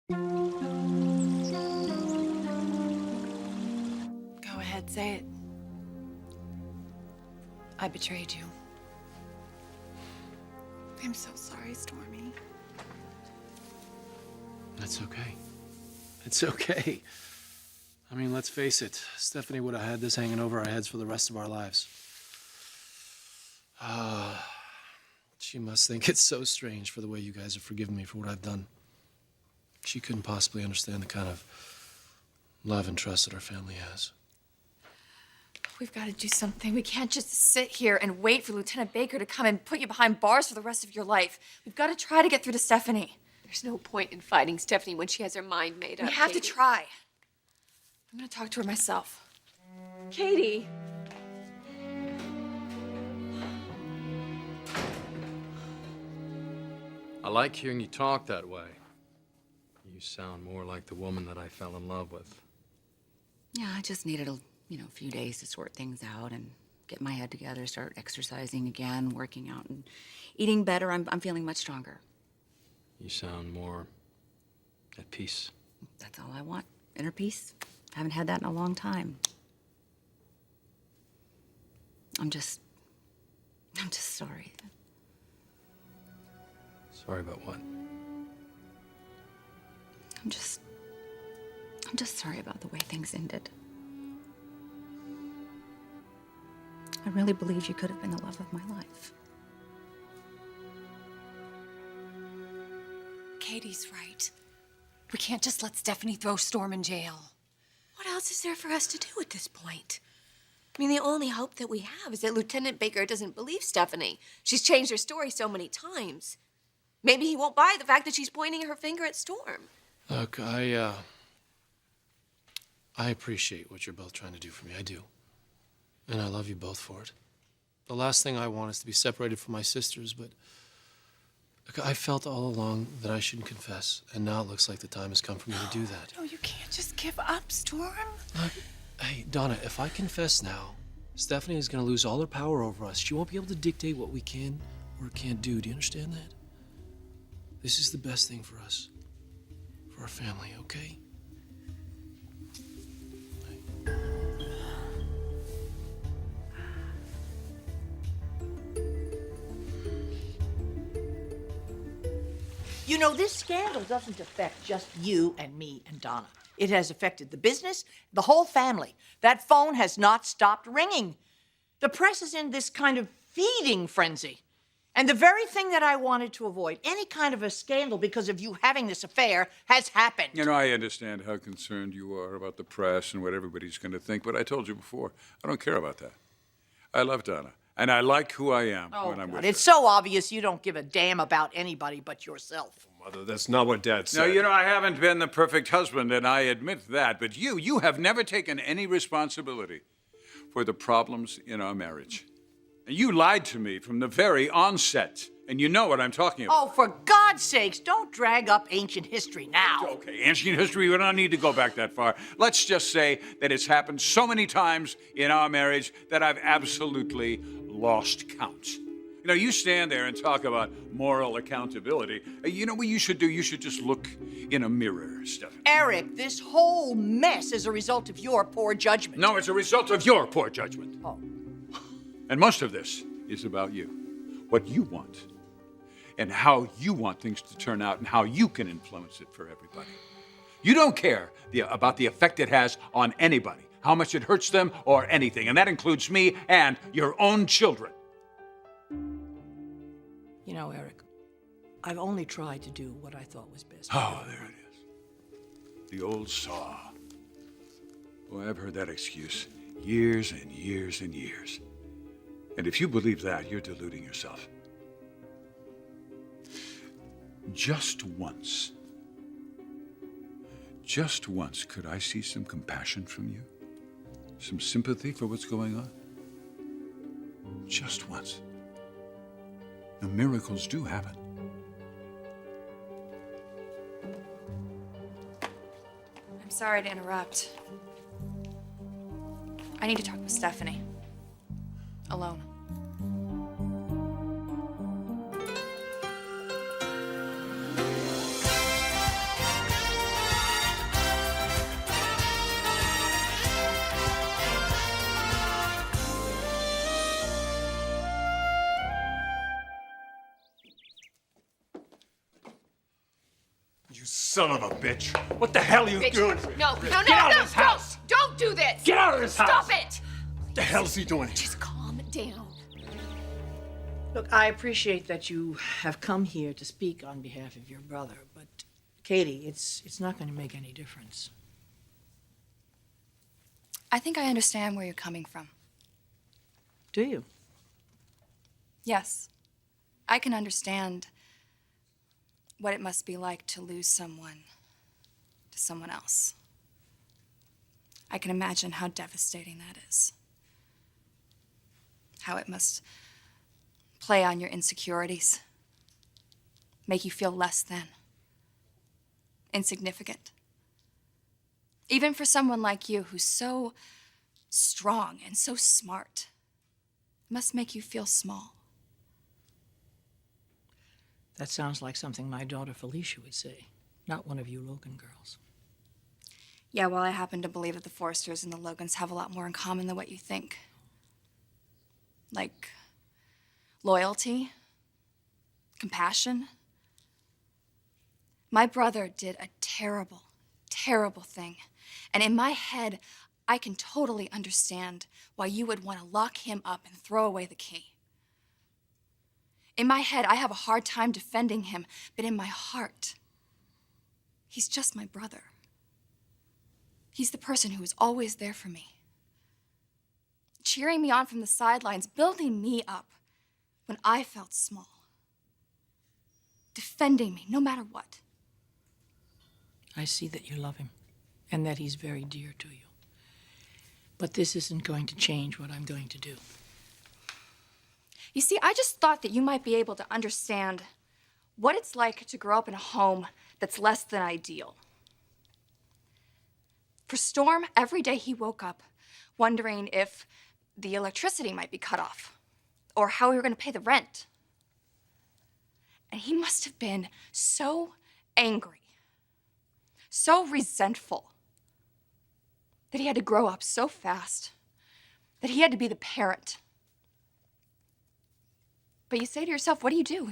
Go ahead, say it. I betrayed you. I'm so sorry, Stormy. That's okay. It's okay. I mean, let's face it. Stephanie would have had this hanging over our heads for the rest of our lives. She must think it's so strange for the way you guys have forgiven me for what I've done. She couldn't possibly understand the kind of love and trust that our family has. We've got to do something. We can't just sit here and wait for Lieutenant Baker to come and put you behind bars for the rest of your life. We've got to try to get through to Stephanie. There's no point in fighting Stephanie when she has her mind made up. We have Katie. to try. I'm going to talk to her myself. Katie. I like hearing you talk that way. You sound more like the woman that I fell in love with. Yeah, I just needed a few days to sort things out and get my head together, start exercising again, working out and eating better. I'm feeling much stronger. You sound more at peace. That's all I want. Inner peace. Haven't had that in a long time. I'm just sorry. Sorry about what? I'm just sorry about the way things ended. I really believe you could have been the love of my life. Katie's right. We can't just let Stephanie throw Storm in jail. What else is there for us to do at this point? I mean, the only hope that we have is that Lieutenant Baker doesn't believe Stephanie. She's changed her story so many times. Maybe he won't buy the fact that she's pointing her finger at Storm. Look, I appreciate what you're both trying to do for me. I do. And I love you both for it. The last thing I want is to be separated from my sisters, but look, I felt all along that I shouldn't confess, and now it looks like the time has come for me to do that. No, you can't just give up, Storm. Look, hey, Donna, if I confess now, Stephanie is going to lose all her power over us. She won't be able to dictate what we can or can't do. Do you understand that? This is the best thing for us, for our family, okay? You know, this scandal doesn't affect just you and me and Donna. It has affected the business, the whole family. That phone has not stopped ringing. The press is in this kind of feeding frenzy. And the very thing that I wanted to avoid, any kind of a scandal because of you having this affair, has happened. You know, I understand how concerned you are about the press and what everybody's going to think, but I told you before, I don't care about that. I love Donna, and I like who I am when I'm with her. It's so obvious you don't give a damn about anybody but yourself. Mother, that's not what Dad said. No, you know, I haven't been the perfect husband, and I admit that, but you have never taken any responsibility for the problems in our marriage. And you lied to me from the very onset, and you know what I'm talking about. Oh, for God's sakes, don't drag up ancient history now. Okay, ancient history, we don't need to go back that far. Let's just say that it's happened so many times in our marriage that I've absolutely lost count. You know, you stand there and talk about moral accountability. You know what you should do? You should just look in a mirror, Stephanie. Eric, this whole mess is a result of your poor judgment. No, it's a result of your poor judgment. Oh. And most of this is about you, what you want, and how you want things to turn out and how you can influence it for everybody. You don't care about the effect it has on anybody, how much it hurts them or anything, and that includes me and your own children. You know, Eric, I've only tried to do what I thought was best. Oh, there it is. The old saw. Boy, I've heard that excuse years and years and years. And if you believe that, you're deluding yourself. Just once could I see some compassion from you? Some sympathy for what's going on? Just once. The miracles do happen. I'm sorry to interrupt. I need to talk with Stephanie. Alone. You son of a bitch! What the hell are you doing? No, Get out of this house! Don't do this! Get out of this house! Stop it! What the hell's he doing here? Just calm down. Look, I appreciate that you have come here to speak on behalf of your brother, but Katie, it's not going to make any difference. I think I understand where you're coming from. Do you? Yes. I can understand what it must be like to lose someone to someone else. I can imagine how devastating that is. How it must play on your insecurities, make you feel less than, insignificant. Even for someone like you who's so strong and so smart, it must make you feel small. That sounds like something my daughter Felicia would say, not one of you Logan girls. Yeah, well, I happen to believe that the Forresters and the Logans have a lot more in common than what you think. Like loyalty, compassion. My brother did a terrible, terrible thing. And in my head, I can totally understand why you would want to lock him up and throw away the key. In my head, I have a hard time defending him, but in my heart, he's just my brother. He's the person who is always there for me, cheering me on from the sidelines, building me up when I felt small, defending me no matter what. I see that you love him and that he's very dear to you. But this isn't going to change what I'm going to do. You see, I just thought that you might be able to understand what it's like to grow up in a home that's less than ideal. For Storm, every day he woke up wondering if the electricity might be cut off or how we were going to pay the rent. And he must have been so angry, so resentful, that he had to grow up so fast, that he had to be the parent. But you say to yourself, what do?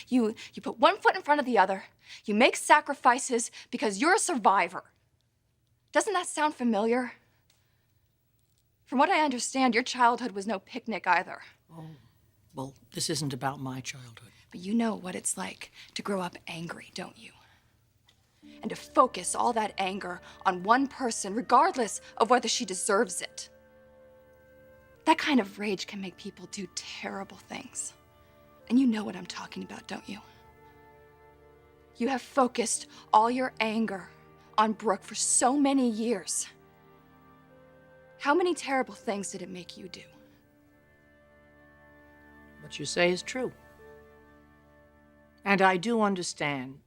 You put one foot in front of the other. You make sacrifices because you're a survivor. Doesn't that sound familiar? From what I understand, your childhood was no picnic either. Oh, well, this isn't about my childhood. But you know what it's like to grow up angry, don't you? And to focus all that anger on one person, regardless of whether she deserves it. That kind of rage can make people do terrible things. And you know what I'm talking about, don't you? You have focused all your anger on Brooke for so many years. How many terrible things did it make you do? What you say is true. And I do understand.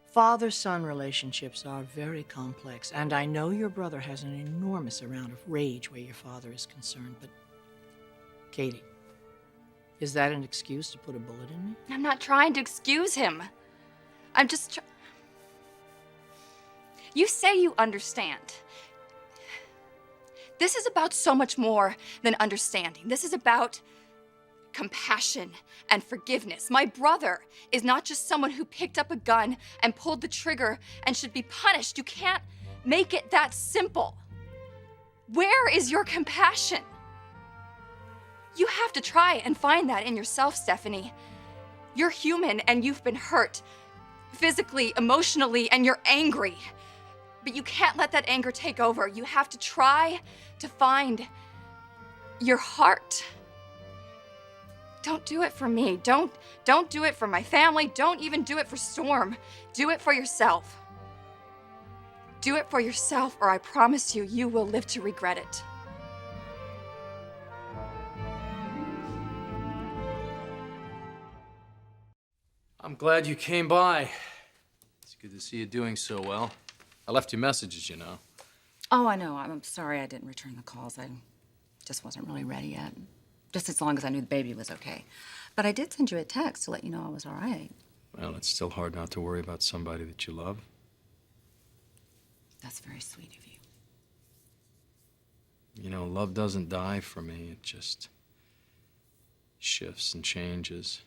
Father-son relationships are very complex, and I know your brother has an enormous amount of rage where your father is concerned, but Katie, is that an excuse to put a bullet in me? I'm not trying to excuse him. I'm just You say you understand. This is about so much more than understanding. This is about compassion and forgiveness. My brother is not just someone who picked up a gun and pulled the trigger and should be punished. You can't make it that simple. Where is your compassion? You have to try and find that in yourself, Stephanie. You're human and you've been hurt physically, emotionally, and you're angry. But you can't let that anger take over. You have to try to find your heart. Don't do it for me. Don't do it for my family. Don't even do it for Storm. Do it for yourself. Do it for yourself, or I promise you, you will live to regret it. I'm glad you came by. It's good to see you doing so well. I left you messages, you know. Oh, I know. I'm sorry I didn't return the calls. I just wasn't really ready yet. Just as long as I knew the baby was okay. But I did send you a text to let you know I was all right. Well, it's still hard not to worry about somebody that you love. That's very sweet of you. You know, love doesn't die for me. It just shifts and changes.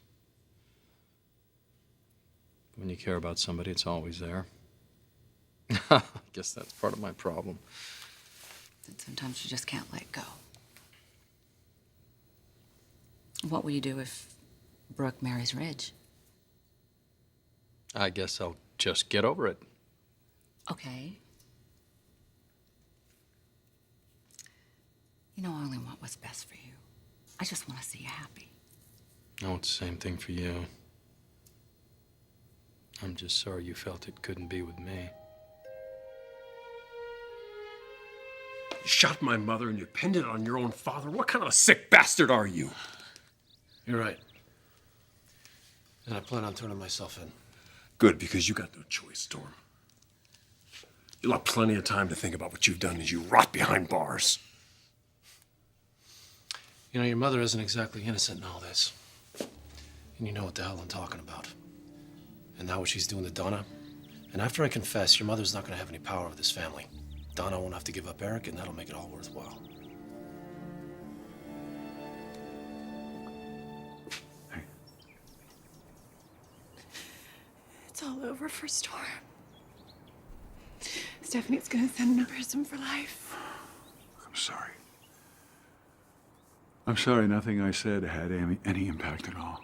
When you care about somebody, it's always there. I guess that's part of my problem. And sometimes you just can't let go. What will you do if Brooke marries Ridge? I guess I'll just get over it. Okay. You know, I only want what's best for you. I just want to see you happy. No, it's the same thing for you. I'm just sorry you felt it couldn't be with me. You shot my mother and you pinned it on your own father. What kind of a sick bastard are you? You're right. And I plan on turning myself in. Good, because you got no choice, Storm. You'll have plenty of time to think about what you've done as you rot behind bars. You know, your mother isn't exactly innocent in all this. And you know what the hell I'm talking about. And now what she's doing to Donna. And after I confess, your mother's not going to have any power over this family. Donna won't have to give up Eric, and that'll make it all worthwhile. It's all over for Storm. Stephanie's gonna send him to prison for life. I'm sorry. I'm sorry nothing I said had any impact at all.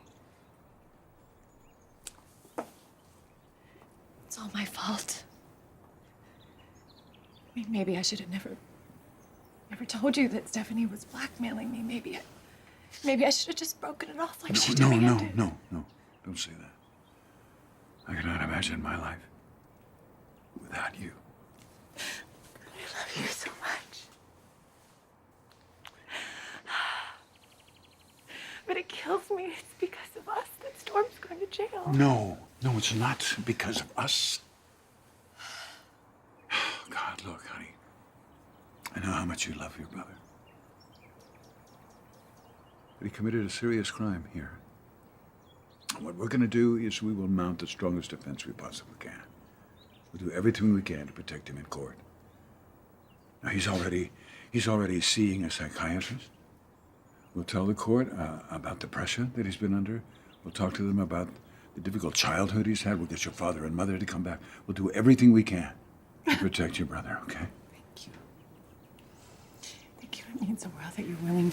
It's all my fault. I mean, maybe I should have never told you that Stephanie was blackmailing me. Maybe I should have just broken it off like she did. No. Don't say that. I cannot imagine my life without you. I love you so much. But it kills me. It's because of us that Storm's going to jail. No, it's not because of us. God, look, honey. I know how much you love your brother. But he committed a serious crime here. And what we're going to do is we will mount the strongest defense we possibly can. We'll do everything we can to protect him in court. Now, he's already seeing a psychiatrist. We'll tell the court about the pressure that he's been under. We'll talk to them about the difficult childhood he's had. We'll get your father and mother to come back. We'll do everything we can to protect your brother, okay? Thank you. Thank you. It means the world that you're willing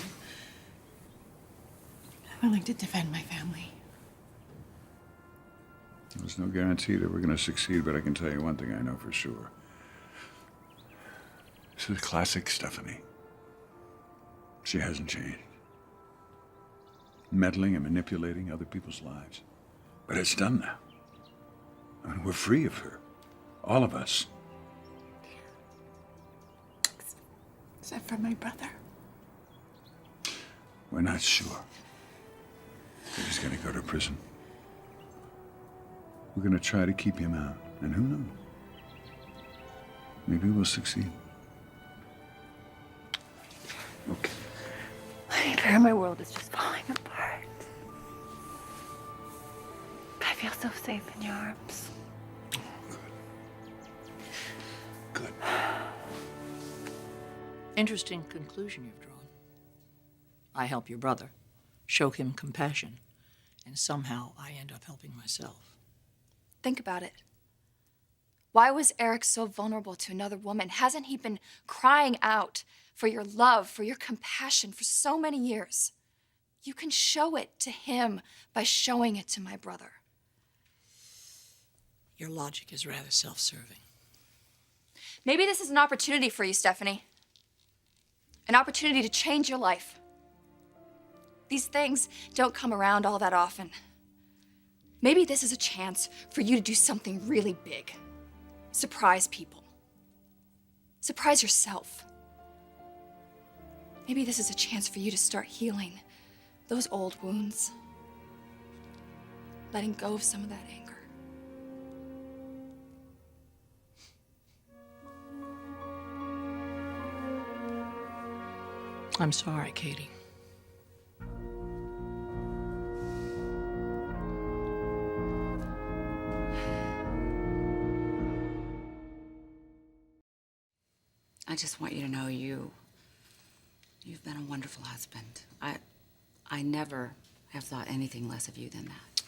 to defend my family. There's no guarantee that we're going to succeed, but I can tell you one thing I know for sure. This is classic Stephanie. She hasn't changed. Meddling and manipulating other people's lives. But it's done now. I mean, we're free of her. All of us. Except for my brother. We're not sure that he's going to go to prison. We're going to try to keep him out. And who knows? Maybe we'll succeed. Okay. Claire, my world is just falling apart. But I feel so safe in your arms. Good. Interesting conclusion you've drawn. I help your brother, show him compassion, and somehow I end up helping myself. Think about it. Why was Eric so vulnerable to another woman? Hasn't he been crying out for your love, for your compassion for so many years? You can show it to him by showing it to my brother. Your logic is rather self-serving. Maybe this is an opportunity for you, Stephanie. An opportunity to change your life. These things don't come around all that often. Maybe this is a chance for you to do something really big. Surprise people. Surprise yourself. Maybe this is a chance for you to start healing those old wounds. Letting go of some of that anger. I'm sorry, Katie. I just want you to know you've been a wonderful husband. I never have thought anything less of you than that.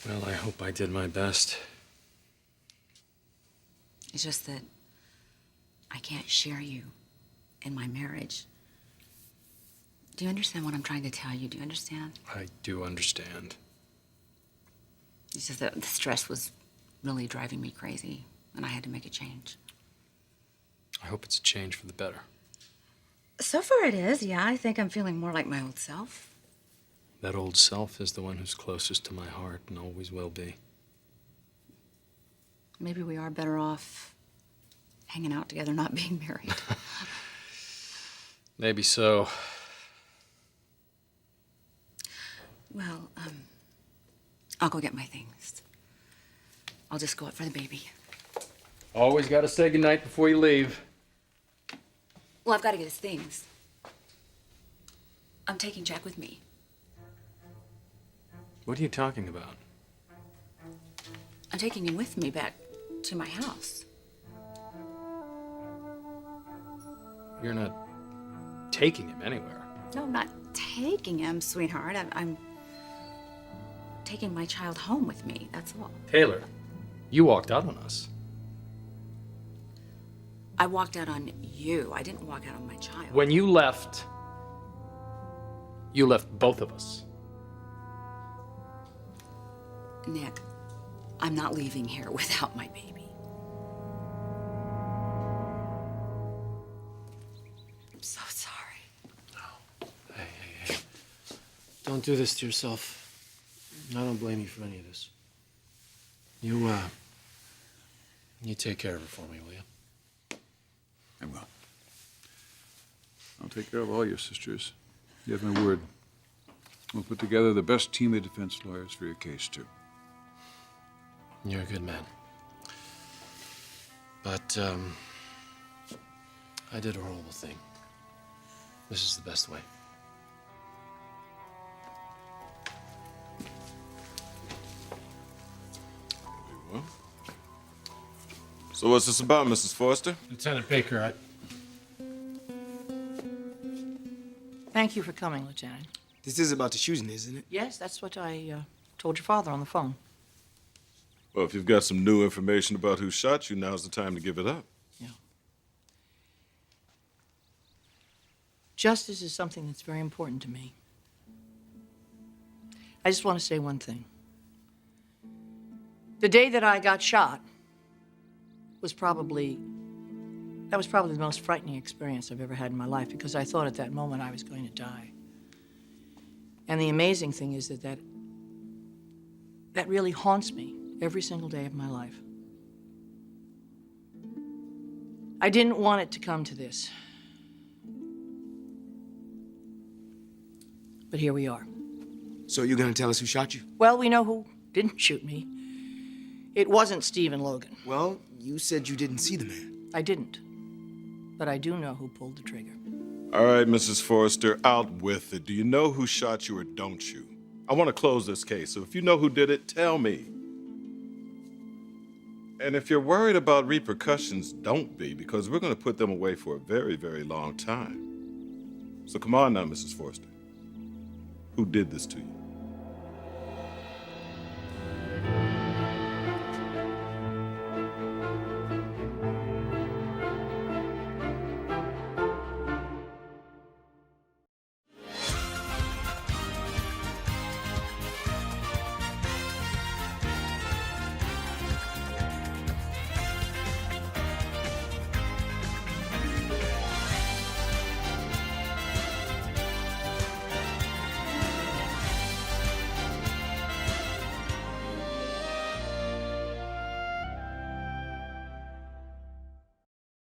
Well, I hope I did my best. It's just that I can't share you in my marriage. Do you understand what I'm trying to tell you? Do you understand? I do understand. It's just that the stress was really driving me crazy, and I had to make a change. I hope it's a change for the better. So far it is, yeah. I think I'm feeling more like my old self. That old self is the one who's closest to my heart and always will be. Maybe we are better off hanging out together, not being married. Maybe so. Well, I'll go get my things. I'll just go up for the baby. Always got to say goodnight before you leave. Well, I've got to get his things. I'm taking Jack with me. What are you talking about? I'm taking him with me back to my house. You're not taking him anywhere. No, I'm not taking him, sweetheart. I'm taking my child home with me, that's all. Taylor, you walked out on us. I walked out on you. I didn't walk out on my child. When you left both of us. Nick, I'm not leaving here without my baby. I'm so sorry. Hey. Don't do this to yourself. I don't blame you for any of this. You take care of her for me, will you? I will. I'll take care of all your sisters. You have my word. We'll put together the best team of defense lawyers for your case, too. You're a good man. But, I did a horrible thing. This is the best way. Well, so what's this about, Mrs. Forrester? Lieutenant Baker, Thank you for coming, Lieutenant. This is about the shooting, isn't it? Yes, that's what I told your father on the phone. Well, if you've got some new information about who shot you, now's the time to give it up. Yeah. Justice is something that's very important to me. I just want to say one thing. The day that I got shot was probably the most frightening experience I've ever had in my life, because I thought at that moment I was going to die. And the amazing thing is that really haunts me every single day of my life. I didn't want it to come to this. But here we are. So you're gonna tell us who shot you? Well, we know who didn't shoot me. It wasn't Stephen Logan. Well, you said you didn't see the man. I didn't. But I do know who pulled the trigger. All right, Mrs. Forrester, out with it. Do you know who shot you or don't you? I want to close this case, so if you know who did it, tell me. And if you're worried about repercussions, don't be, because we're going to put them away for a very, very long time. So come on now, Mrs. Forrester. Who did this to you?